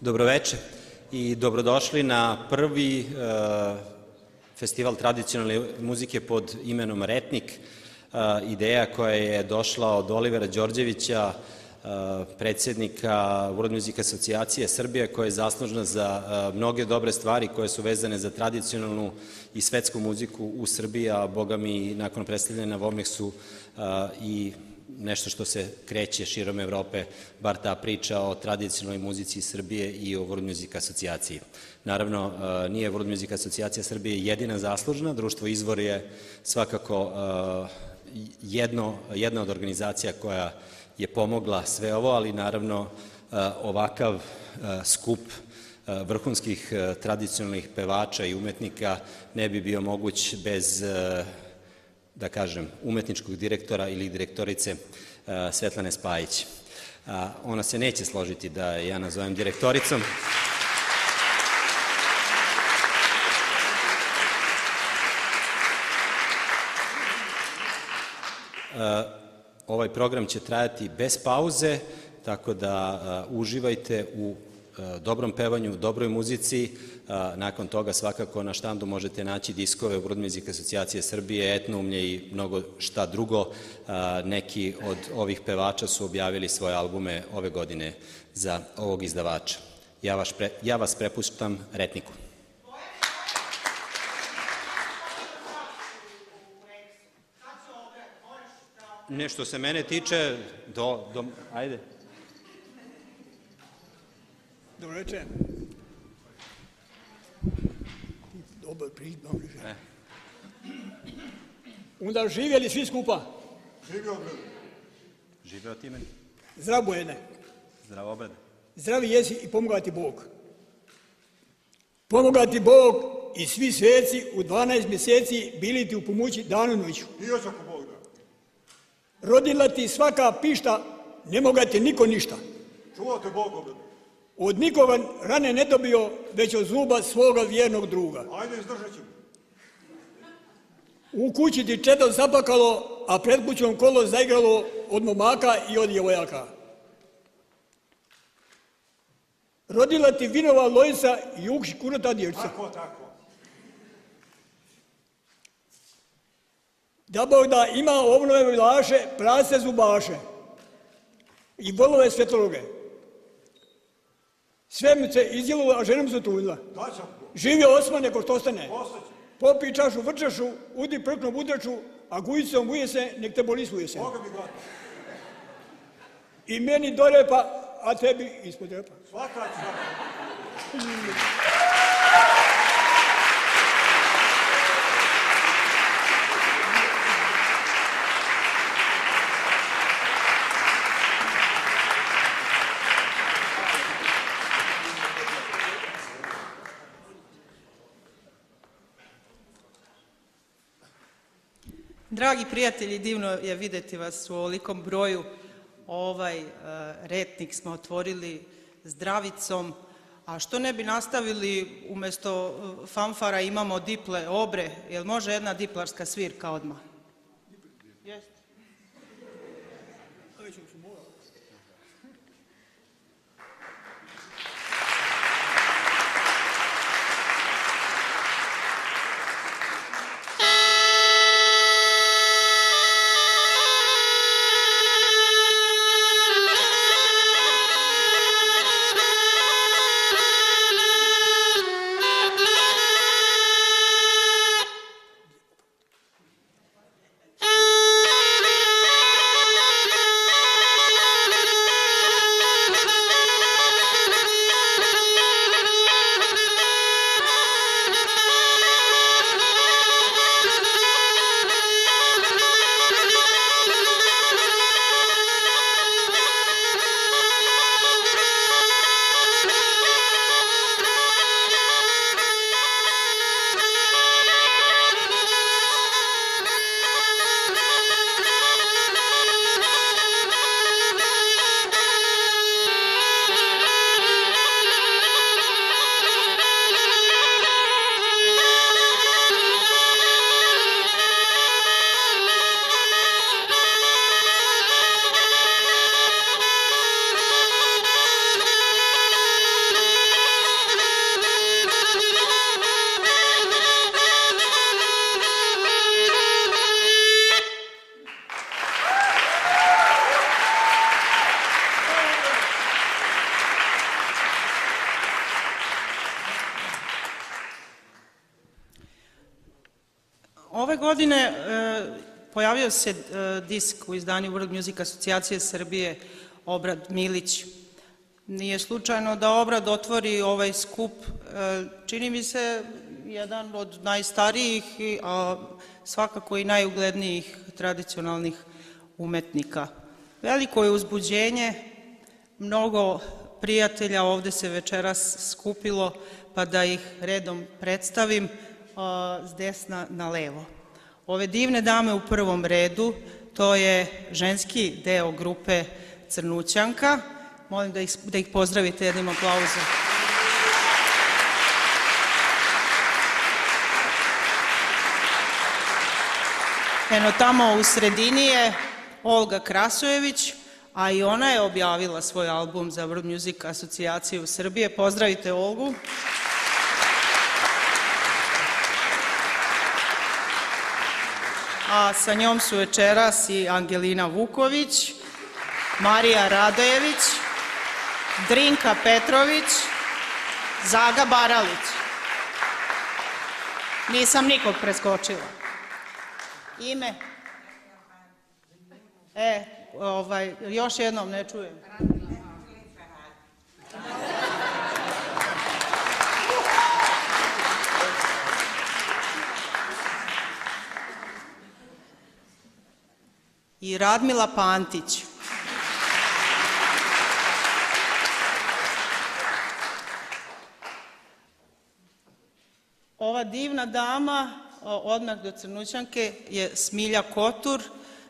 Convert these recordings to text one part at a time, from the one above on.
Dobroveče i dobrodošli na prvi festival tradicionalne muzike pod imenom Retnik. Ideja koja je došla od Olivera Đorđevića, predsjednika World Music Asocijacije Srbije, koja je zaslužna za mnoge dobre stvari koje su vezane za tradicionalnu i svetsku muziku u Srbiji, a boga mi nakon predstavljanja na Vomeksu i nešto što se kreće širom Evrope, bar ta priča o tradicionalnoj muzici Srbije i o World Music Asocijaciji. Naravno, nije World Music Asocijacija Srbije jedina zaslužna, društvo Izvor je svakako jedna od organizacija koja je pomogla sve ovo, ali naravno ovakav skup vrhunskih tradicionalnih pevača i umetnika ne bi bio moguć bez, da kažem, umetničkog direktora ili direktorice Svetlane Spajić. Ona se neće složiti da ja nazovem direktoricom. Ovaj program će trajati bez pauze, tako da uživajte u dobrom pevanju, dobroj muzici. Nakon toga svakako na štandu možete naći diskove World Music Asocijacije Srbije, Etnoumlje i mnogo šta drugo. Neki od ovih pevača su objavili svoje albume ove godine za ovog izdavača. Ja vas prepuštam Retniku. Nešto se mene tiče, ajde. Dobro večer. Dobar priđba. Onda živjeli svi skupa? Živio Obrede. Živeo ti meni. Zdrav Bojene. Zdravo Obrede. Zdravi jesi i pomoga ti Bog. Pomoga ti Bog i svi sveci u 12 mjeseci bili ti u pomoći danu noću. I još ako Bog da. Rodila ti svaka pišta, ne moga ti niko ništa. Čuvao te Bog Obrede. Od nikoga rane ne dobio, već od zuba svoga vjernog druga. Ajde, izdržat ćemo. U kući ti čedo zapakalo, a pred kućom kolo zaigralo od momaka i od djevojaka. Rodila ti vinova lojica i ukši kurata djevčica. Tako. Da Bog da ima ovnove vilaše, prase zubaše i volove svetologe. Sve mu se izjelo, a žena mu se trudila. Živio Osmane ko što ostane. Popi čašu vrčašu, udi prknu budraču, a gujicom buje se, nek te boli svuje se. I meni do repa, a tebi ispod repa. Svaka čast. Dragi prijatelji, divno je vidjeti vas u ovolikom broju. Ovaj Retnik smo otvorili zdravicom, a što ne bi nastavili umjesto fanfara imamo diple obre, jel može jedna diplarska svirka odmah? Jeste. godine pojavio se disk u izdanju World Music Asocijacije Srbije Obrad Milić. Nije slučajno da Obrad otvori ovaj skup, čini mi se jedan od najstarijih, a svakako i najuglednijih tradicionalnih umetnika. Veliko je uzbuđenje, mnogo prijatelja ovde se večeras skupilo, pa da ih redom predstavim s desna na levo. Ove divne dame u prvom redu, to je ženski deo grupe Crnućanka. Molim da ih pozdravite jednim aplauzom. Eno tamo u sredini je Olga Krasojević, a i ona je objavila svoj album za World Music Asocijaciju Srbije. Pozdravite Olgu. A sa njom su večeras i Angelina Vuković, Marija Radojević, Drinka Petrović, Zaga Baralić. Nisam nikog preskočila. Ime? Još jednom ne čujem. I Radmila Pantić. Ova divna dama, odmah do Crnućanke, je Smilja Kotur,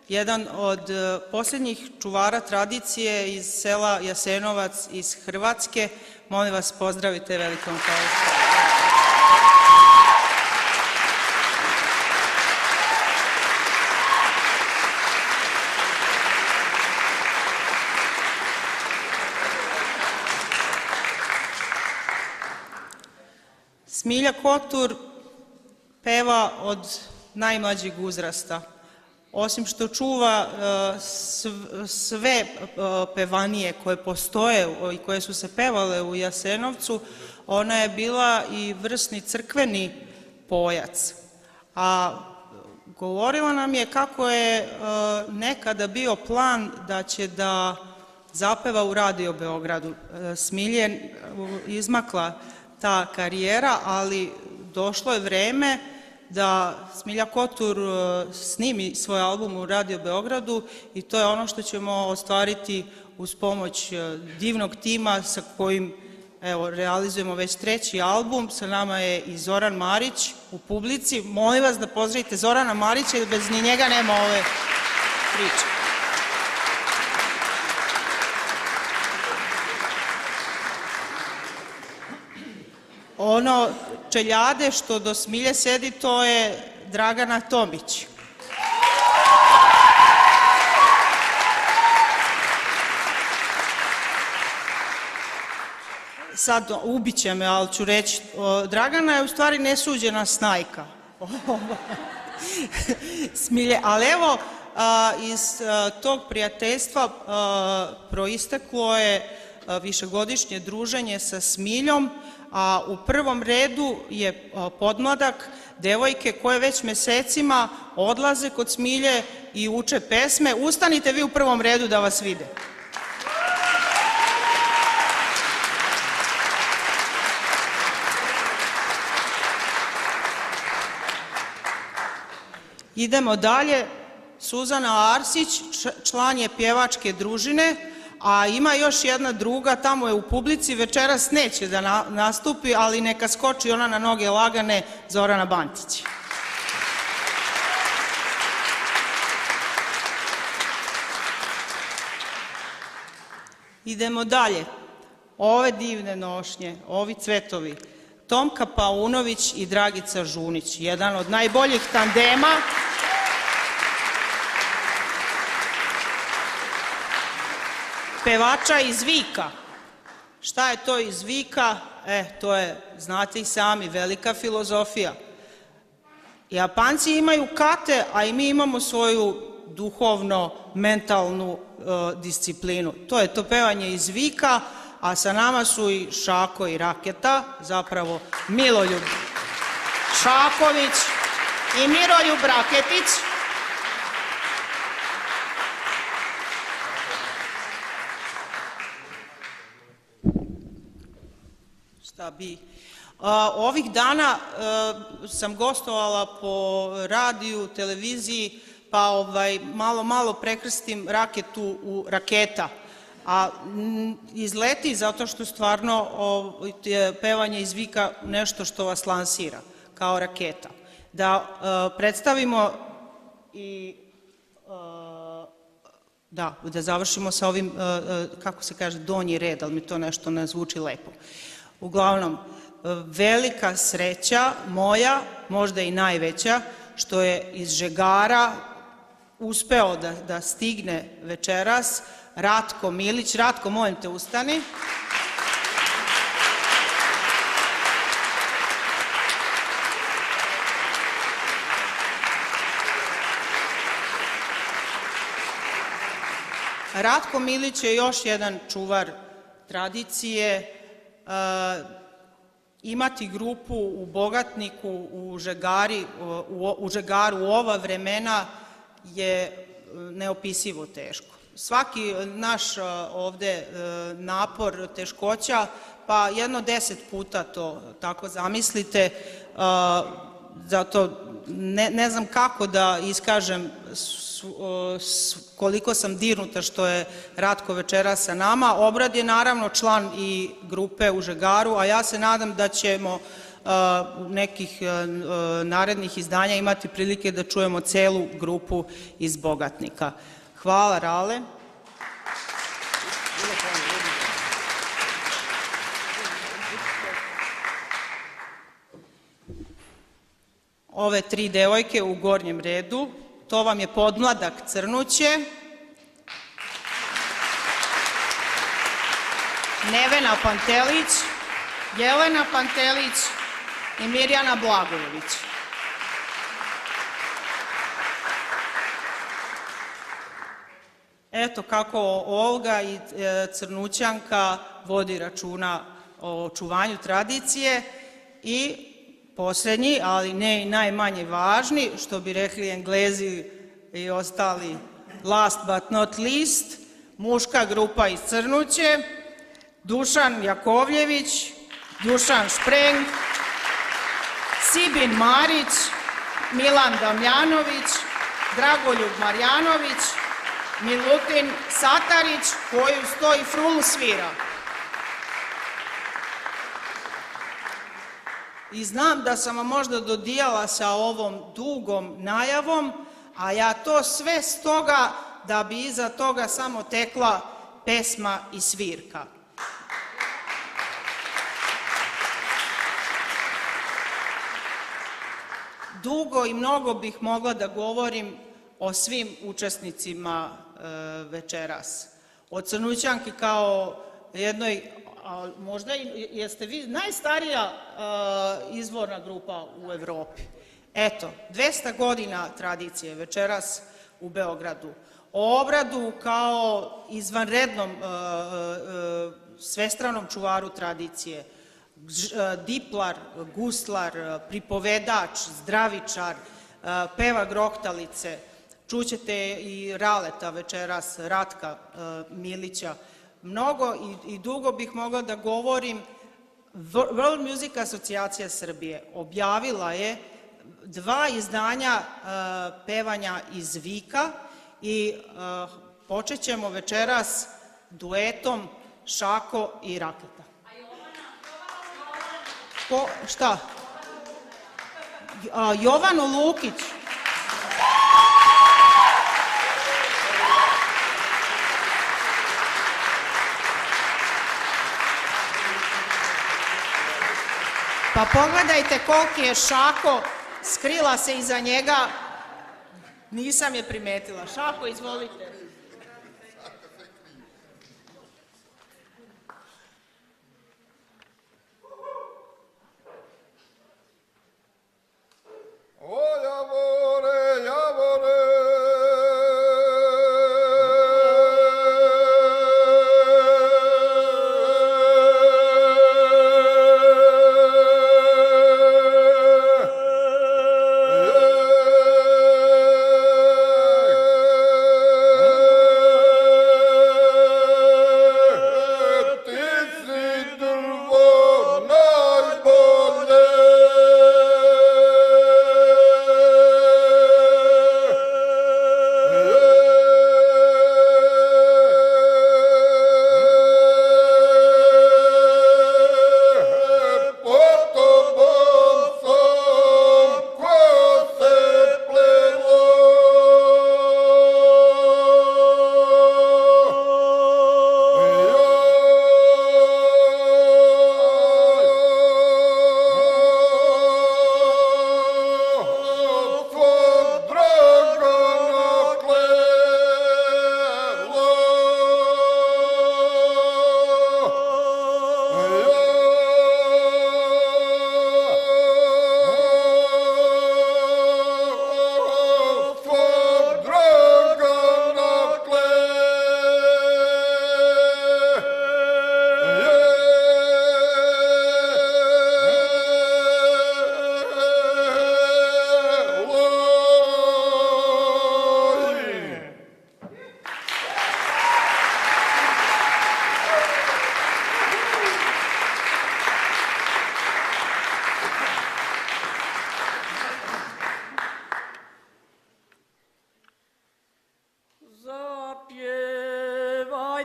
jedan od posljednjih čuvara tradicije iz sela Jasenovac iz Hrvatske. Molim vas, pozdravite velikom aplauzom. Smilja Kotur peva od najmlađeg uzrasta. Osim što čuva sve pevanije koje postoje i koje su se pevale u Jasenovcu, ona je bila i vrsni crkveni pojac. A govorila nam je kako je nekada bio plan da će da zapeva u Radio Beogradu. Smilje je izmakla ta karijera, ali došlo je vreme da Smilja Kotur snimi svoj album u Radio Beogradu i to je ono što ćemo ostvariti uz pomoć divnog tima sa kojim realizujemo već 3. album. Sa nama je i Zoran Marić u publici. Molim vas da pozdravite Zorana Marića, jer bez ni njega nema ove priče. Ono čeljade što do Smilje sedi, to je Dragana Tomić. Sad ubiće me, ali ću reći, Dragana je u stvari nesuđena snajka. Smilje, ali evo, iz tog prijateljstva proisteklo je višegodišnje druženje sa Smiljom, a u prvom redu je podmladak, devojke koje već mesecima odlaze kod Smilje i uče pesme. Ustanite vi u prvom redu da vas vide. Idemo dalje. Suzana Arsić, član je pjevačke družine, a ima još jedna druga, tamo je u publici, večeras neće da nastupi, ali neka skoči ona na noge lagane, Zorana Bantić. Idemo dalje. Ove divne nošnje, ovi cvetovi, Tomka Paunović i Dragica Žunić, jedan od najboljih tandema. Pevača iz Vika. Šta je to iz Vika? To je, znate i sami, velika filozofija. Japanci imaju kate, a i mi imamo svoju duhovno-mentalnu disciplinu. To je to pevanje iz Vika, a sa nama su i Šako i Raketa, zapravo Miloljub Šaković, i Miroljub Raketić. Šta bi? Ovih dana sam gostovala po radiju, televiziji, pa malo prekrstim raketu u raketa. A izleti zato što stvarno pevanje iz vika nešto što vas lansira kao raketa. Da predstavimo i da završimo sa ovim, kako se kaže, donji red, ali mi to nešto ne zvuči lepo. Uglavnom, velika sreća moja, možda i najveća, što je iz Žegara uspeo da stigne večeras Ratko Milić. Ratko, molim te, ustani. Ratko Milić je još jedan čuvar tradicije. Imati grupu u Bogatniku, u Žegaru u ova vremena je neopisivo teško. Svaki naš ovde napor, teškoća, pa jedno 10 puta to tako zamislite, zato ne znam kako da iskažem koliko sam dirnuta što je Ratko večeras sa nama. Obrad je naravno član i grupe u Žegaru, a ja se nadam da ćemo nekih narednih izdanja imati prilike da čujemo celu grupu iz Bogatnika. Hvala, Rale. Ove 3 devojke u gornjem redu, to vam je podmladak Crnuće, Nevena Pantelić, Jelena Pantelić i Mirjana Blagojević. Eto kako Olga i Crnućanka vodi računa o očuvanju tradicije. I poslednji, ali ne i najmanje važni, što bi rekli Englezi i ostali last but not least, muška grupa iz Crnuće, Dušan Jakovljević, Dušan Špreng, Sibin Marić, Milan Damljanović, Dragoljub Marjanović, Milutin Satarić, koji uz to i frulu svira. I znam da sam vam možda dodijala sa ovom dugom najavom, a ja to sve stoga da bi iza toga samo tekla pesma i svirka. Dugo i mnogo bih mogla da govorim o svim učesnicima večeras. Od Crnućanki kao jednoj, možda jeste vi najstarija izvorna grupa u Evropi. Eto, 200 godina tradicije večeras u Beogradu. O Obradu kao izvanrednom svestranom čuvaru tradicije. Diplar, guslar, pripovedač, zdravičar, peva grohtalice. Čućete i Raleta večeras, Ratka Milića. Mnogo i dugo bih mogla da govorim. World Music Asocijacija Srbije objavila je 2 izdanja pevanja iz vika i počet ćemo večeras duetom Šako i Raketa. Šta? Jovanu Lukić. Pa pogledajte koliki je Šako, skrila se iza njega, nisam je primetila. Šako, izvolite. O javore, javore,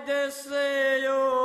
pjevajte se joj.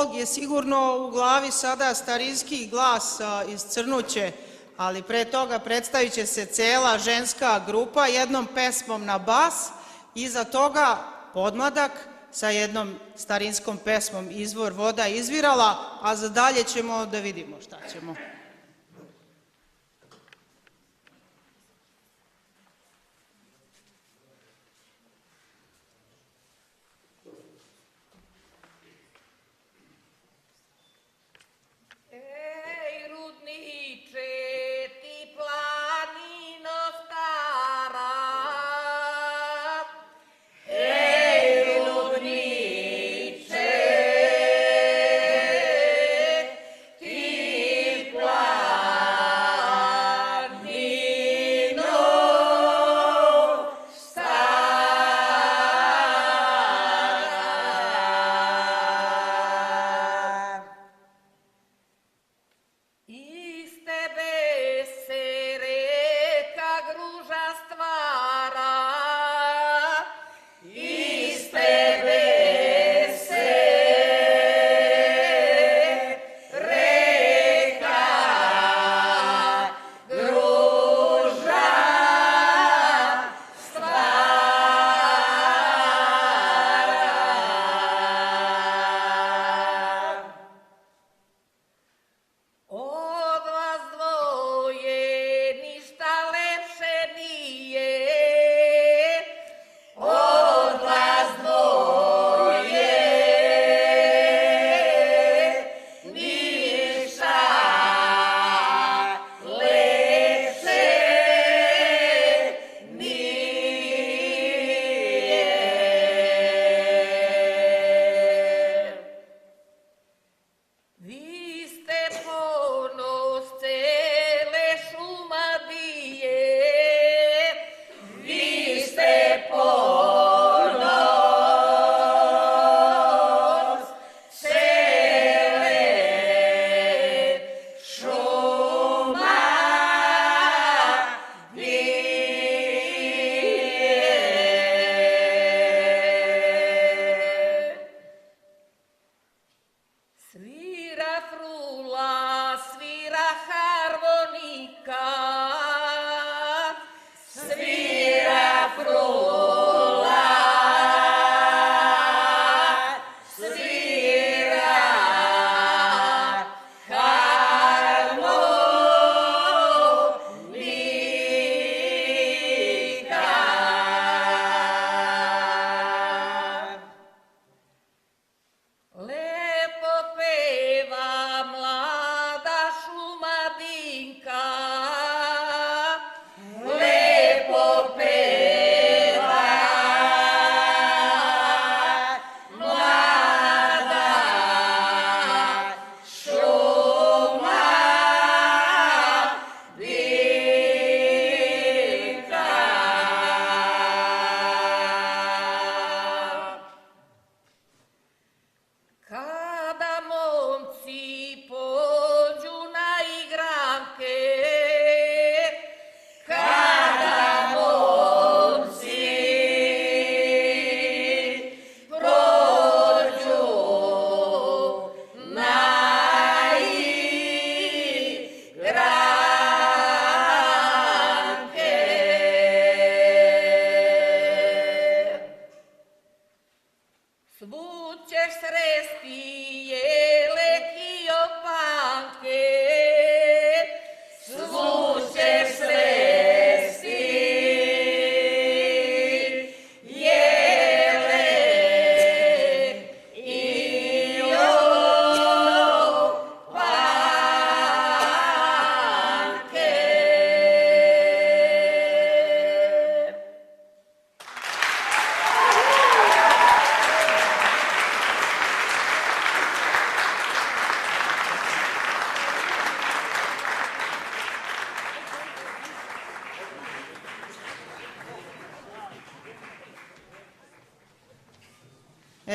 Olg je sigurno u glavi sada starinski glas iz Crnuće, ali pre toga predstavit će se cela ženska grupa jednom pesmom na bas, iza toga podmladak sa jednom starinskom pesmom Izvor voda izvirala, a za dalje ćemo da vidimo šta ćemo. Wow.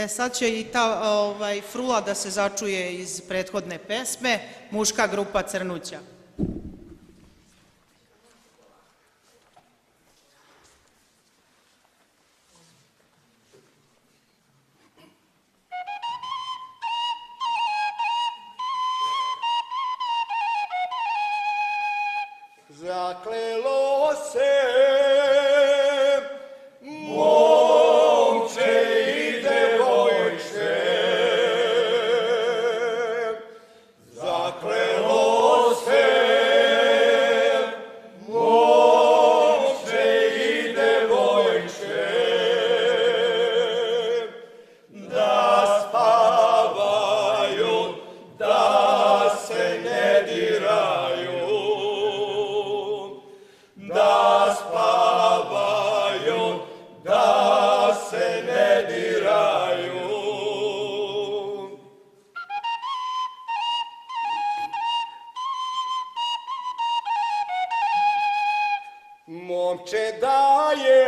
Sad će i ta frula da se začuje iz prethodne pesme, muška grupa Crnuća. Zaklelo se momče i devojče, zaklelo se momče i devojče, da spavaju, da se ne diraju, da spavaju, da se ne diraju. Momče daje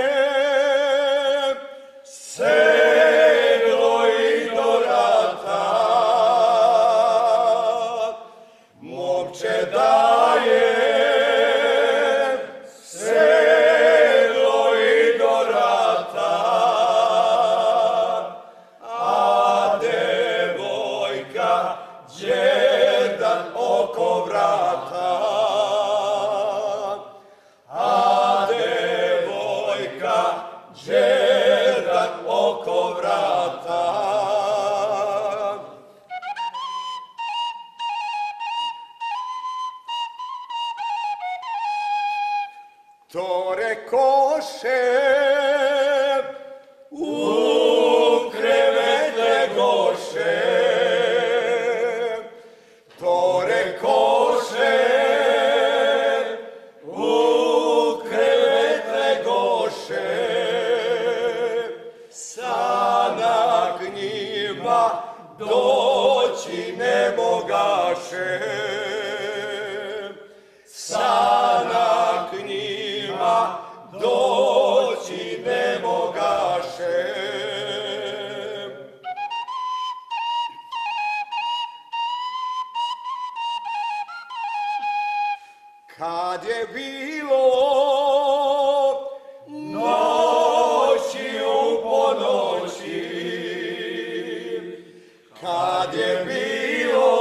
sedlo i do rata, momče daje sedlo i do rata, a devojka đerdan oko vrata, a devojka đerdan oko vrata. To rekoše u krevet legoše, to rekoše u krevet legoše, sada k njima doći ne mogaše, sada k njima doći ne mogaše. Kad je bilo noći u ponoći, kad je bilo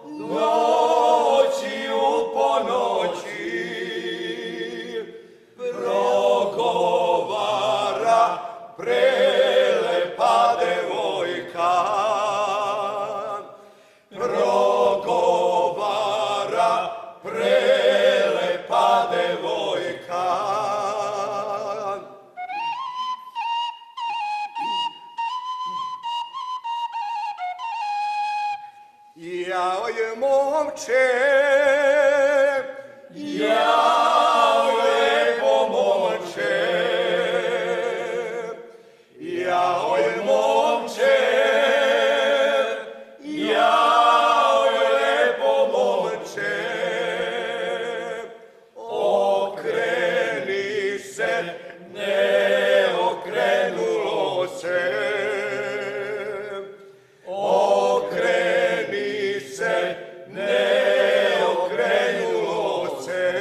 noći u ponoći, progovara prelepa devojka, progovara prelepa devojka. Jao je momče, jao lepo momče, jao je momče, jao lepo momče, okreni se, ne okrenulo se, okreni se, ne okrenulo se.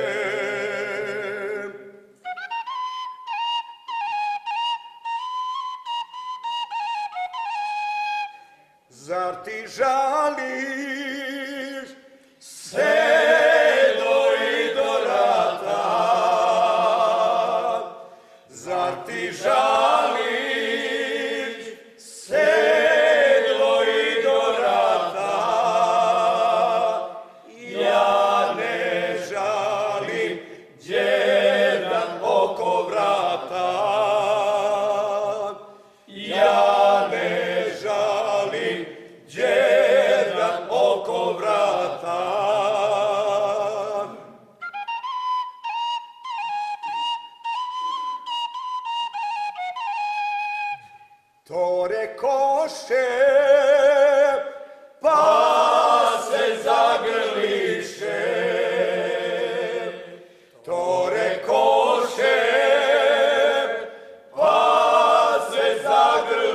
Zar ti žališ sedlo i do rata? Zar ti žališ sedlo i do rata? Ja ne žalim đerdan oko vrata, ja ne žalim đerdan oko vrata. To rekoše, pa se zagrliše, to rekoše, pa se zagrliše.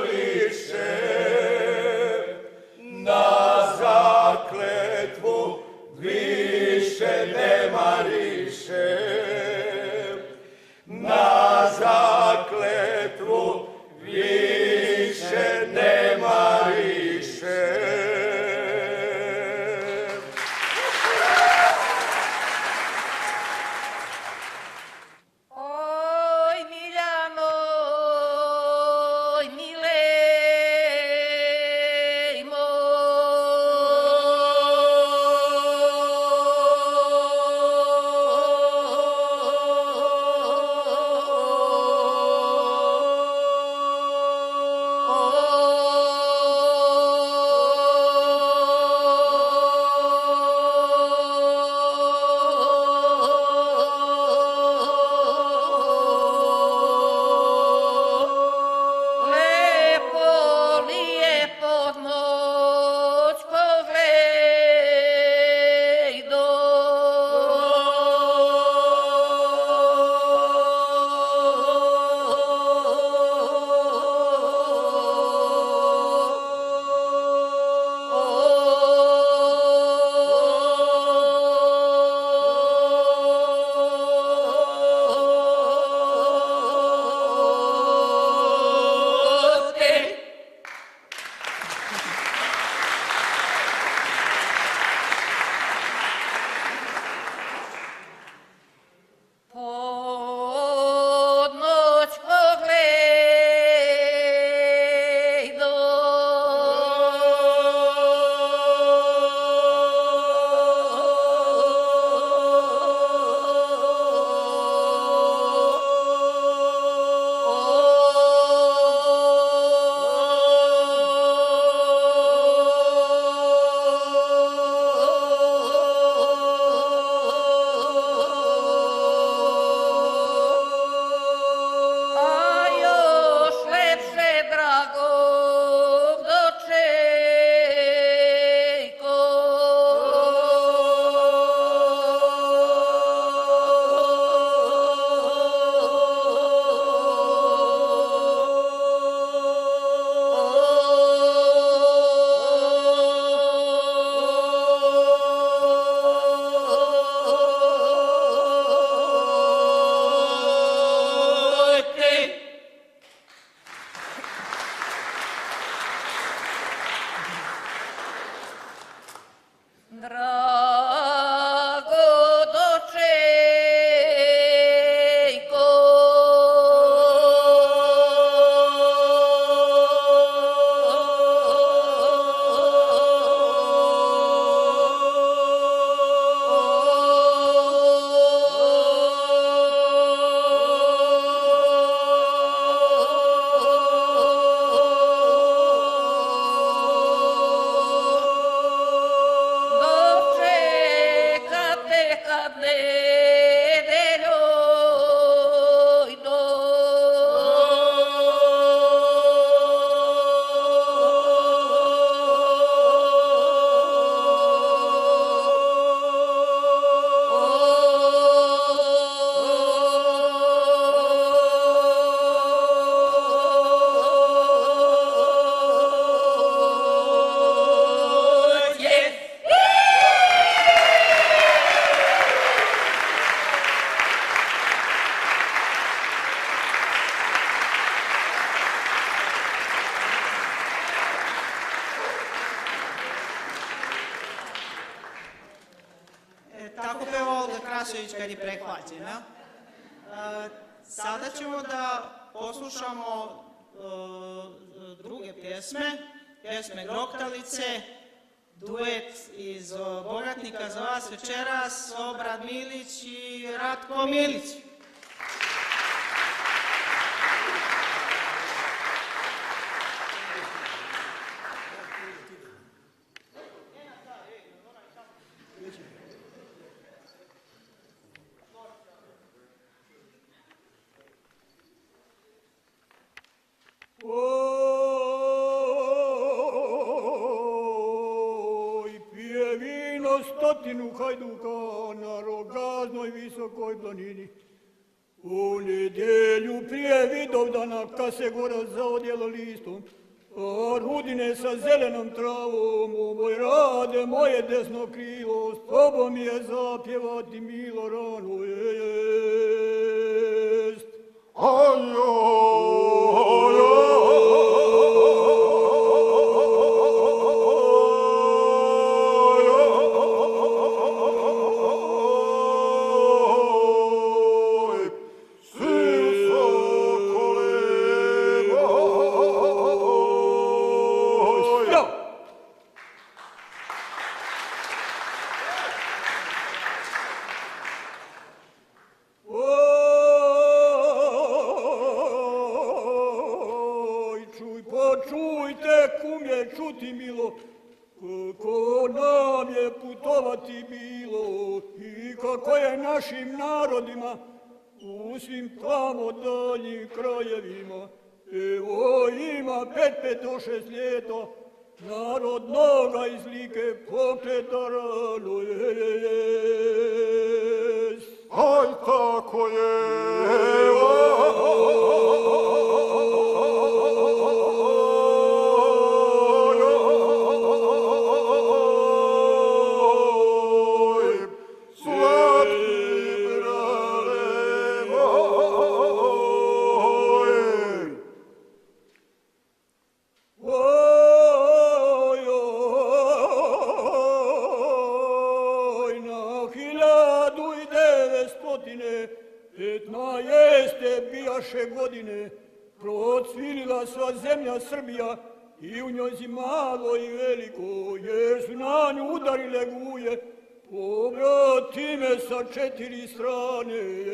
Drago dočejko, dočekate kad nedeljoj Tako peva Olga Krašević kad je prehlađena. Sada ćemo da poslušamo druge pjesme Groktalice, duet iz Bogatnika za vas večeras, Obrad Milić i Ratko Milić. Oj, pije vino stotinu hajduka na Rogaznoj visokoj planini. U nedjelju prije Vidovdana, kad se gora zaodjela listom, a rudine sa zelenom travom, o moj rade, moje desno krilo, s tobom je zapjevati milo rano jest. Čujte, kumje, čuti milo, kako nam je putovati bilo i kako je našim narodima u svim tamo daljim krajevima. Evo ima 5 do 6 ljeta, narodnoga iz Like pokreta rano jest. Aj tako je, godine procvilila sva zemlja Srbija i u njoj malo i veliko, jer su na nju udarile guje, pobratime sa 4 strane.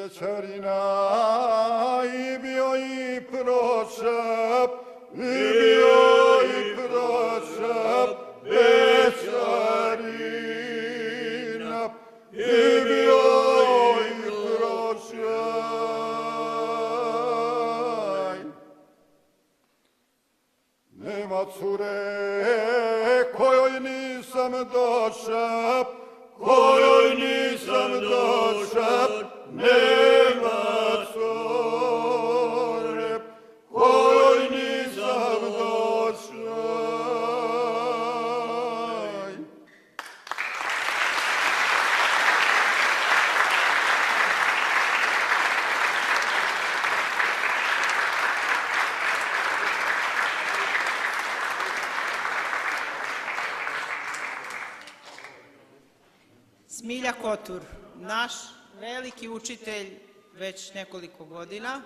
bećarina i bio i prošap, i bio i prošap, bećarina i bio i prošaj. Nema cure kojoj nisam došap, kojoj nisam došap, nema cure kojoj nisam došaj. Smilja Kotur, naš veliki učitelj već nekoliko godina.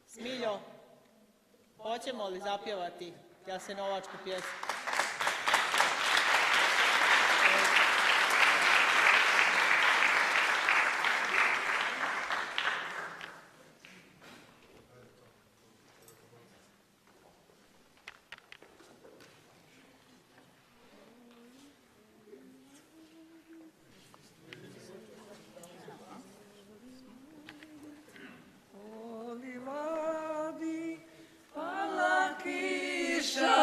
Smiljo, hoćemo li zapjevati jasenovačku pjesmu? Pala kiša,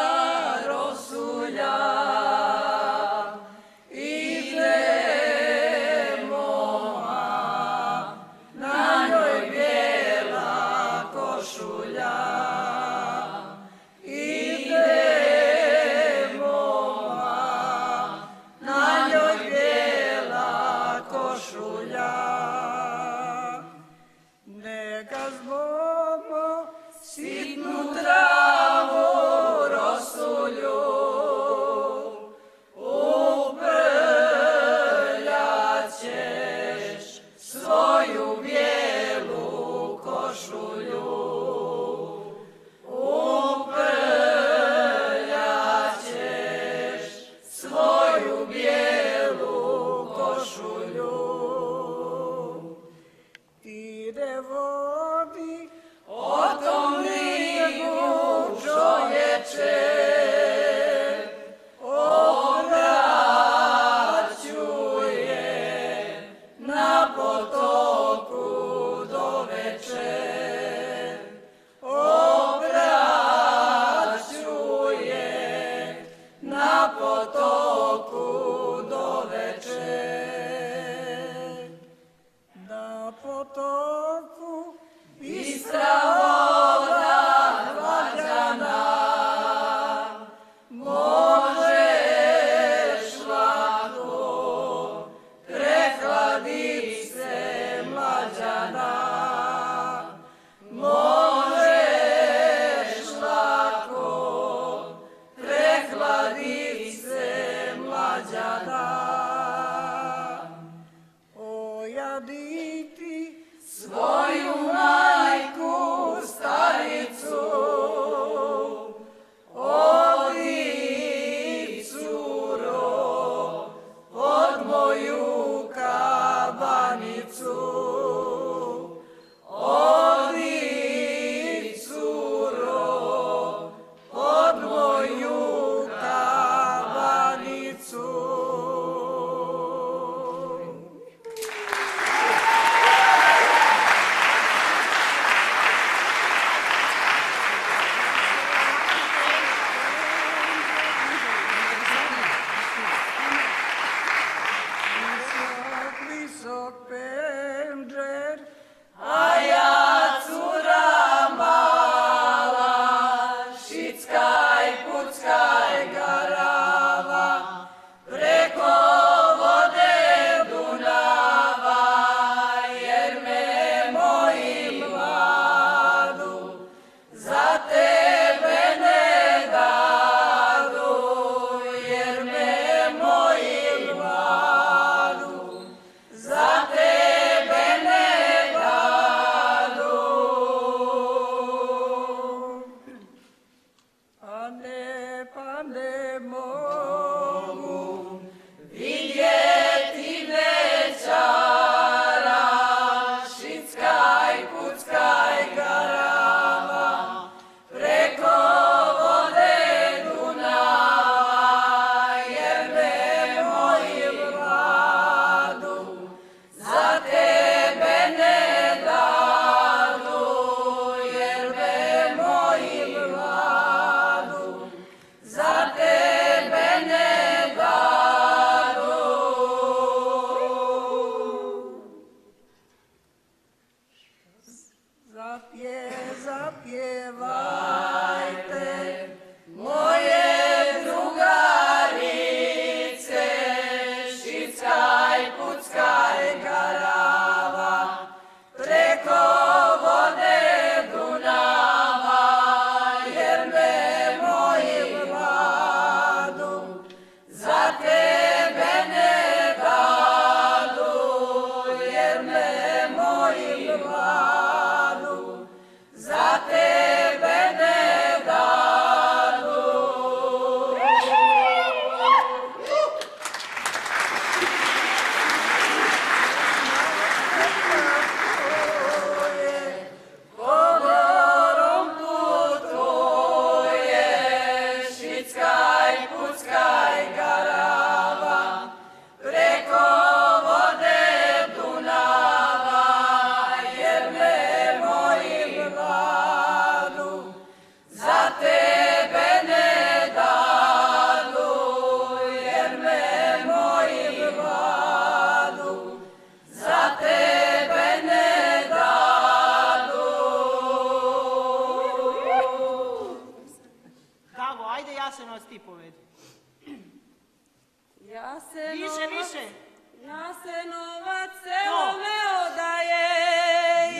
Jasenovac selo me odaje,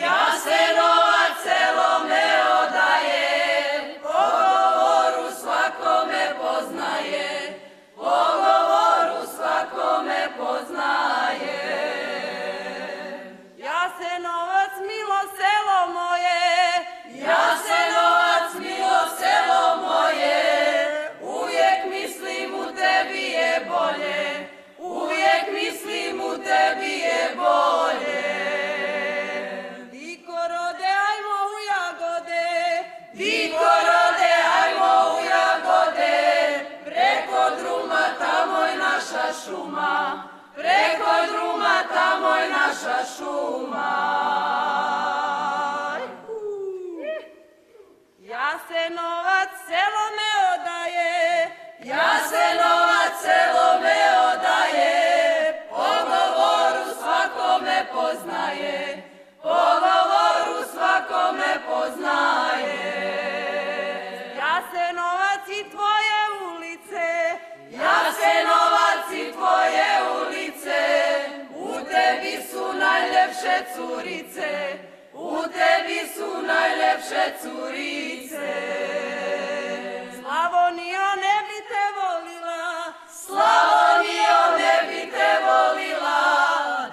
Jasenovac selo me odaje, po govoru svakome poznaje, po govoru svakome poznaje. Jasenovac milo selo moje, Jasenovac milo selo moje, uvijek mislim u tebi je bolje, uvijek mislim u tebi je bolje. Diko rode ajmo u jagode, Diko rode ajmo u jagode, preko druma tamo je naša šuma, preko druma tamo je naša šuma. Jasenovac selo me odaje, Jasenovac selo me odaje, po govoru svakome poznaje, po govoru svakome poznaje. Jasenovac i tvoje ulice, Jasenovac i tvoje ulice, u tebi su najljepše curice, u tebi su najljepše curice. Slavonijo ne bi te volila, Slavonijo ne bi te volila,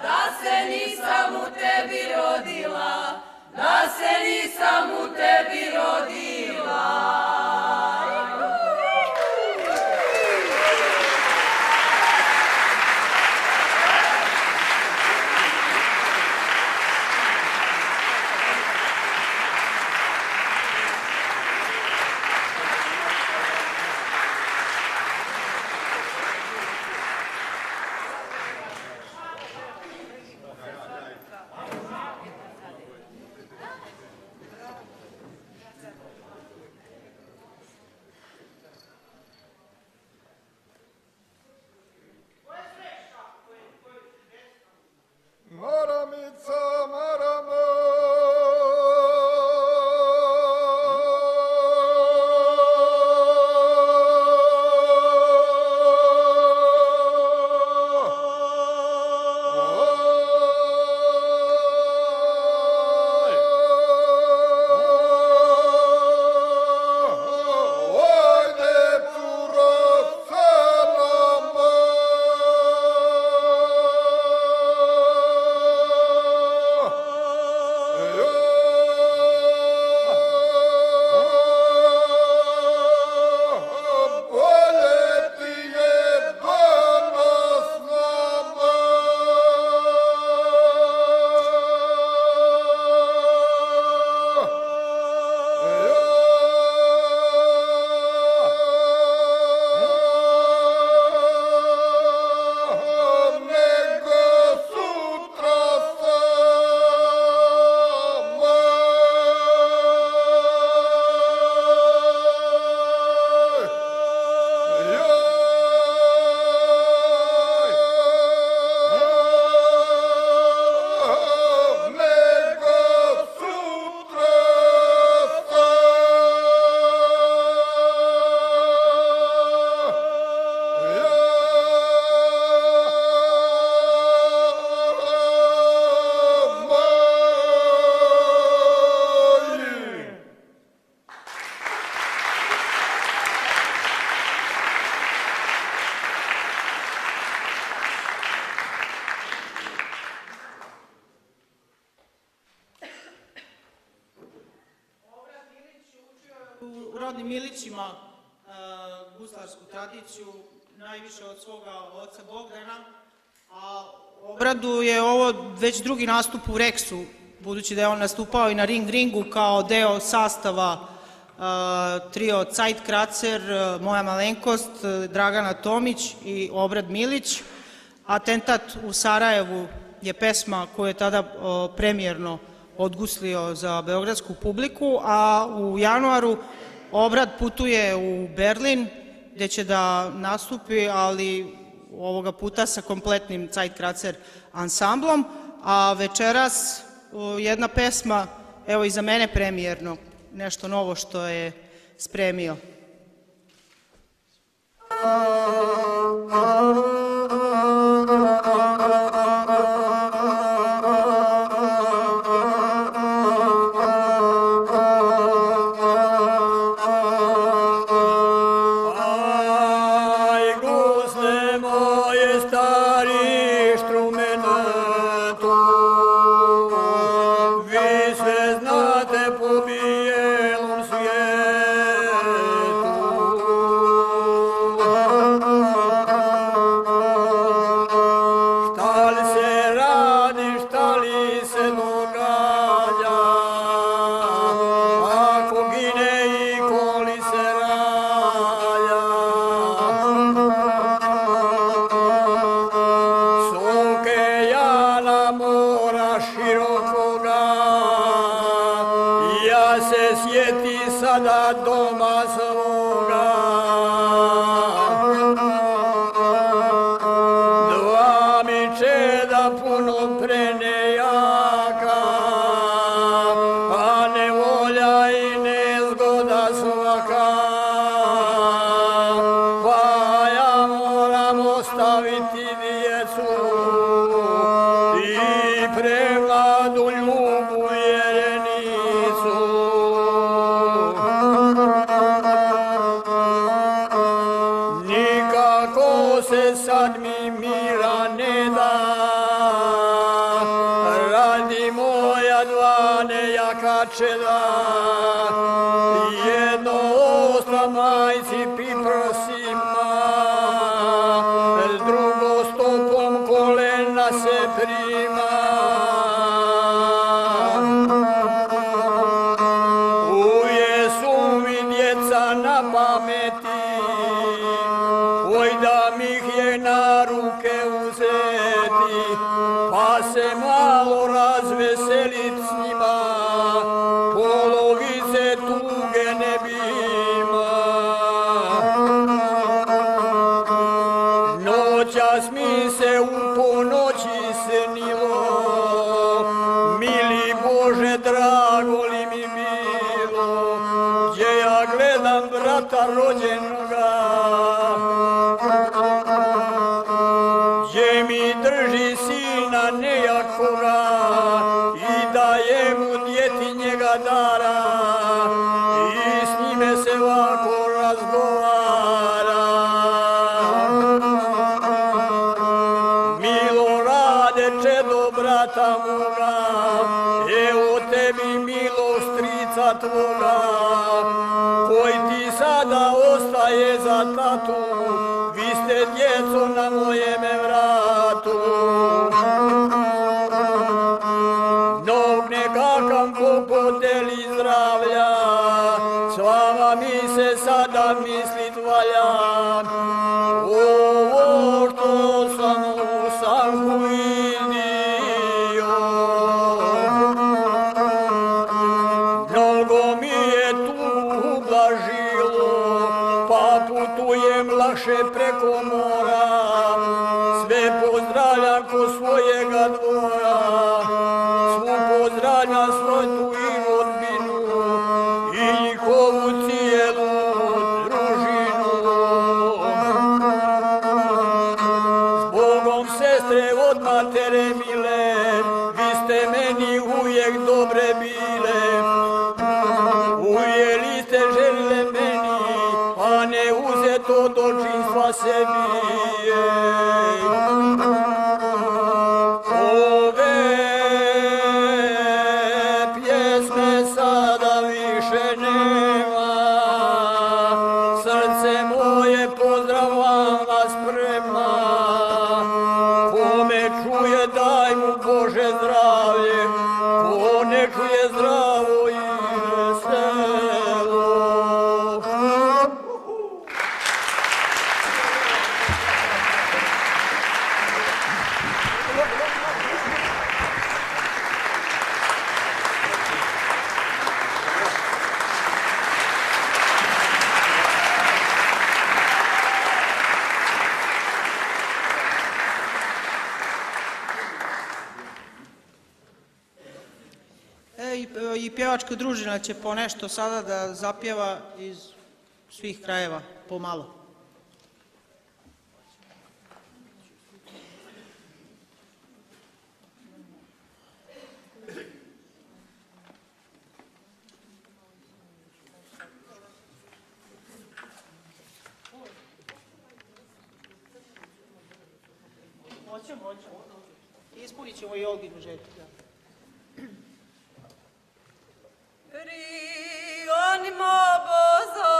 da se nisam u tebi rodila, da se nisam u tebi rodila. Maramica, maramo. U rodnim Milićima guslarsku tradiciju, najviše od svoga oca Bogdana, a Obradu je ovo već drugi nastup u Reksu, budući da je on nastupao i na Ring Ringu kao deo sastava trio Cajtkracer, Moja malenkost, Dragana Tomić i Obrad Milić. Atentat u Sarajevu je pesma koju je tada premijerno odguslio za beogradsku publiku, a u januaru Obrad putuje u Berlin gdje će da nastupi, ali ovoga puta sa kompletnim Cajtkracer ansamblom, a večeras jedna pesma, evo i za mene premijerno, nešto novo što je spremio. sjeti sada doma svoga. Dva mi čeda puno prenejaka, a nevolja i nezgoda svaka. Pa ja moram ostaviti djecu i premladu ljubu jerenicu. Nikako se sad mi mira ne da, radi moja dva nejaka čeda. Jedno osta majci piprosima, drugo stopom kolena se prima. Uje su mi djeca na pameti, oj da mi ih je na ruke uzeti, pa se malo razveselit s njima, polovice tuge ne bi ima. Noćas mi se u ponoći snilo, mili Bože, drago li mi bilo, gdje ja gledam brata rođenoga, gdje mi drži sina nejakoga i daje mu djeti njega dara i s njime se ovako razgovara. Milorade, čedo brata moga, evo tebi milost strica tvoga, koji ti sada ostaje za tatu, vi ste djeco na mojeme vratu. Nog nekakav Bog podeli zdravlja, s vama mi se sada mislit valja. Ovo što sam u sanku vidio, mnogo mi je tu ublažilo, pa putujem lakše preko mora, sve pozdravljam ko svojega dvora, svu pozdravljam svoju i rodbinu i njihovu cijelu družinu. Zbogom sestre od matere mile, vi ste meni uvijek dobre bile. Ujeli ste želile meni, a ne uzeto dočinstva sebi. Ove pjesme sada više nema, srce moje pozdrav vama sprema. Ko me čuje daj mu Bože zdravlje, ko ne čuje zdravo i veselo. I pjevačka družina će po nešto sada da zapjeva iz svih krajeva, pomalo. Hoćemo. Ispunit ćemo i Olginu želju. Rionimo bozo.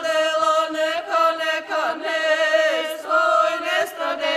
Dela, neka ne, svoj nestade.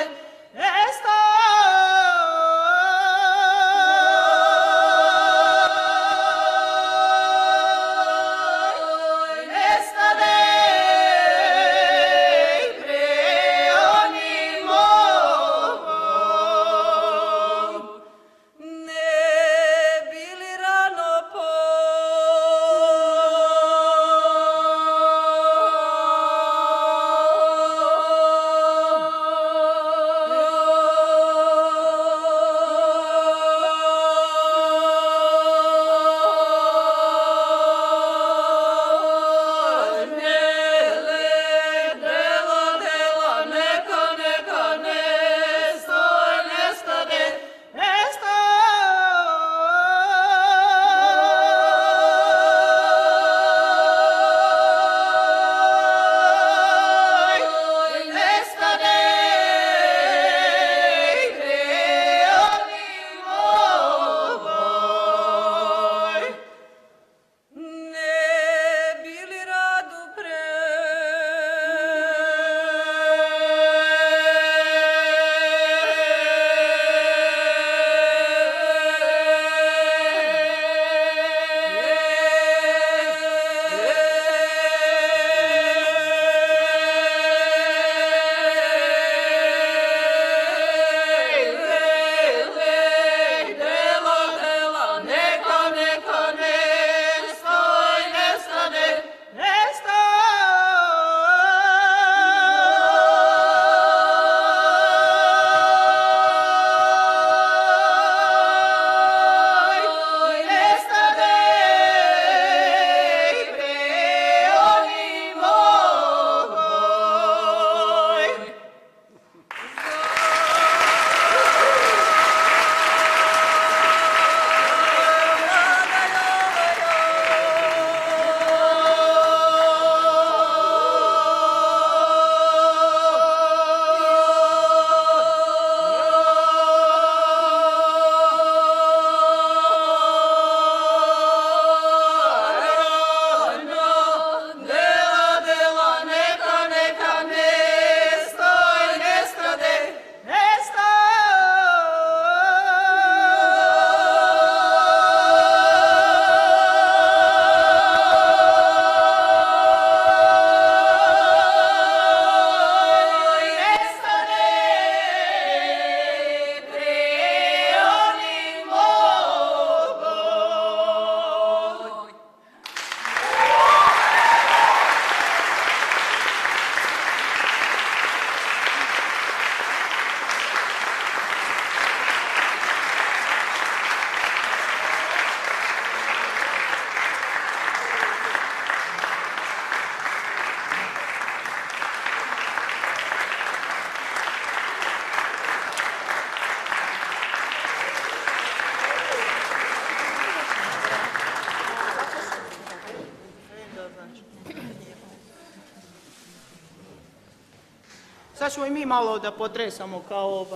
Sad ćemo i mi malo da potresamo kao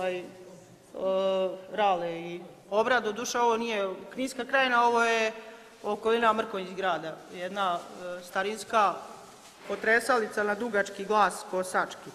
Rale i Obra. Doduše ovo nije Kninska krajina, ovo je okolina Mrkonjić grada. Jedna starinska potresalica na dugački glas kosački.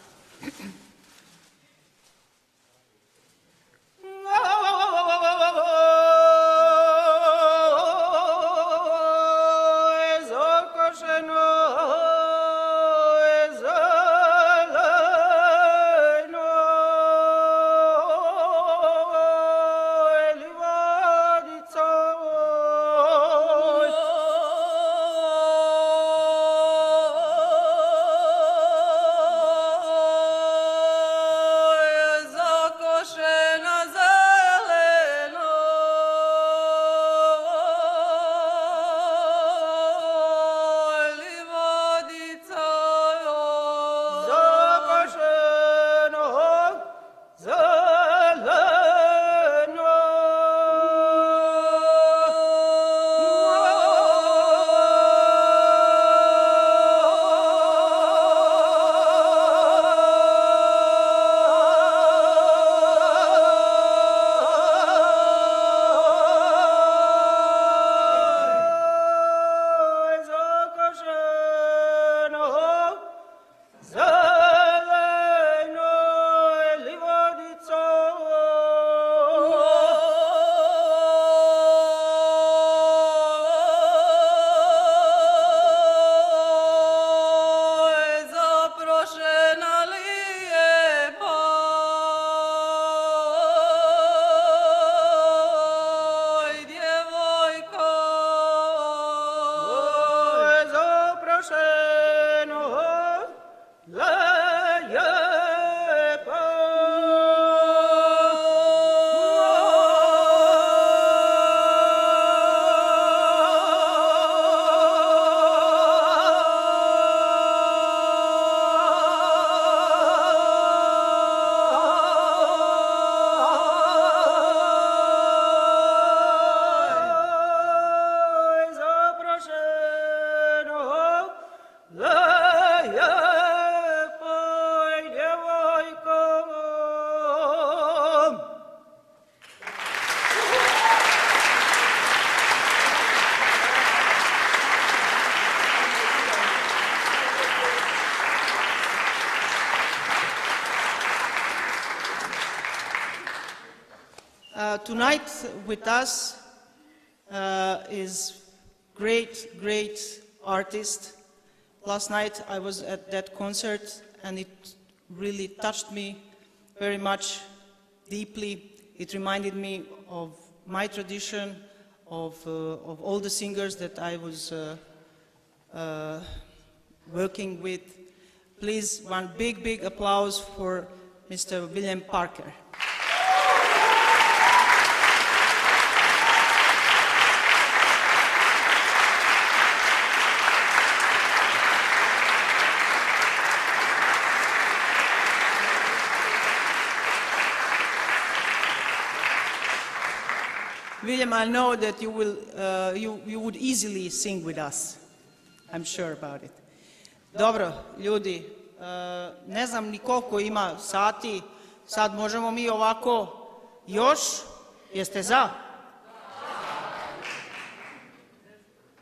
Tonight with us is great artist. Last night I was at that concert and it really touched me very much, deeply. It reminded me of my tradition, of all the singers that I was working with. Please, one big applause for Mr. William Parker. William, I know that you will, you would easily sing with us. I'm sure about it. Dobro, ljudi, ne znam ni koliko ima sati, sad možemo mi ovako još, jeste za?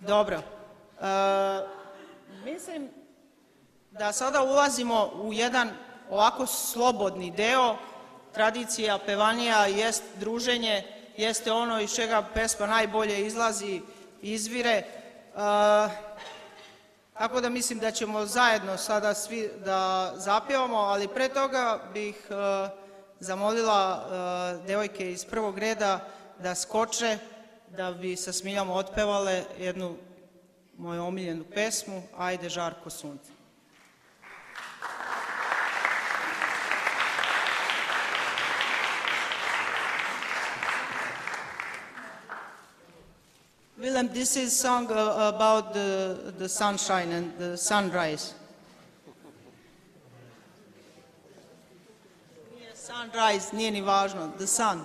Dobro. Mislim da sada ulazimo u jedan ovako slobodni deo. Tradicija pevanija jest druženje, jeste ono iz čega pesma najbolje izlazi, izvire. Tako da mislim da ćemo zajedno sada svi da zapjevamo, ali pre toga bih zamolila devojke iz prvog reda da skoče, da bi sa Smiljom otpevale jednu moju omiljenu pesmu, Ajde žarko sunce. Willem, this is a song about the sunshine and the sunrise. Nije sunrise, nije ni važno, the sun.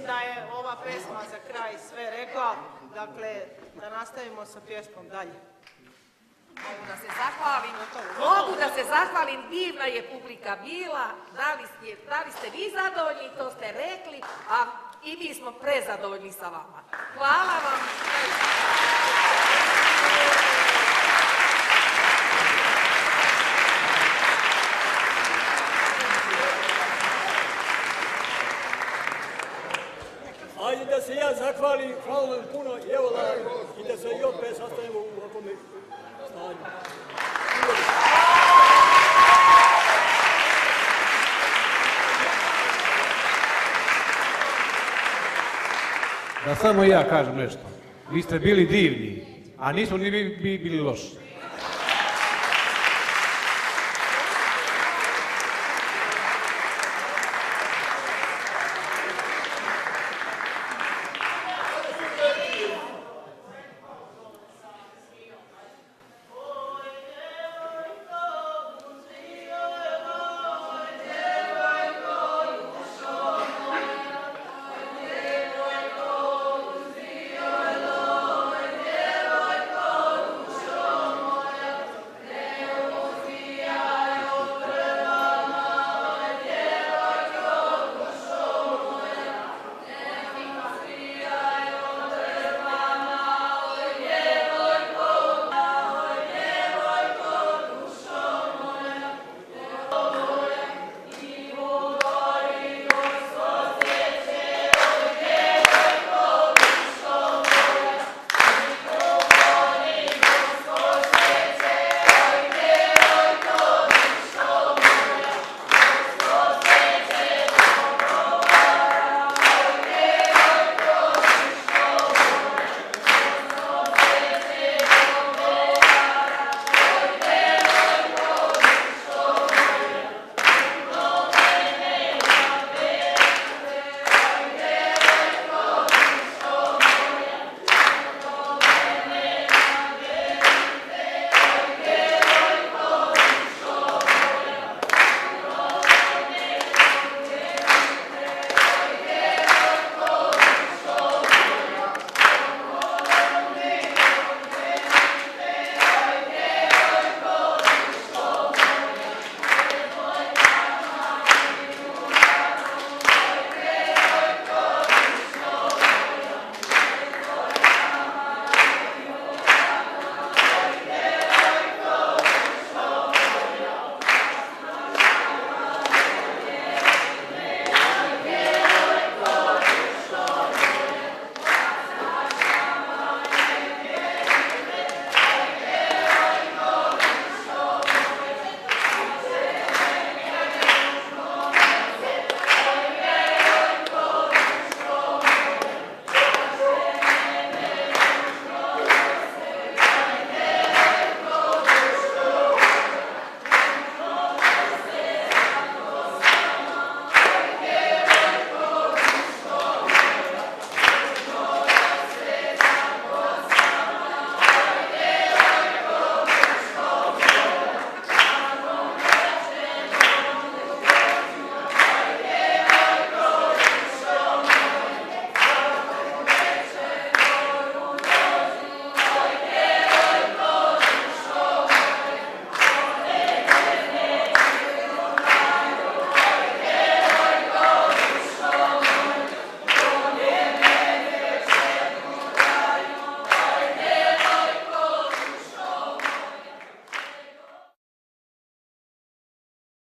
mislim da je ova pesma za kraj sve rekla. Dakle, da nastavimo sa pjesmom dalje. Mogu da se zahvalim, divna je publika bila, da li ste vi zadovoljni, to ste rekli, a i mi smo prezadovoljni sa vama. Hvala vam. Ajde da se ja zahvalim, hvala vam puno, evo i da se i opet sastavimo u ovakome stanju. Da samo ja kažem nešto. Vi ste bili divni, a nismo ni vi bili loši.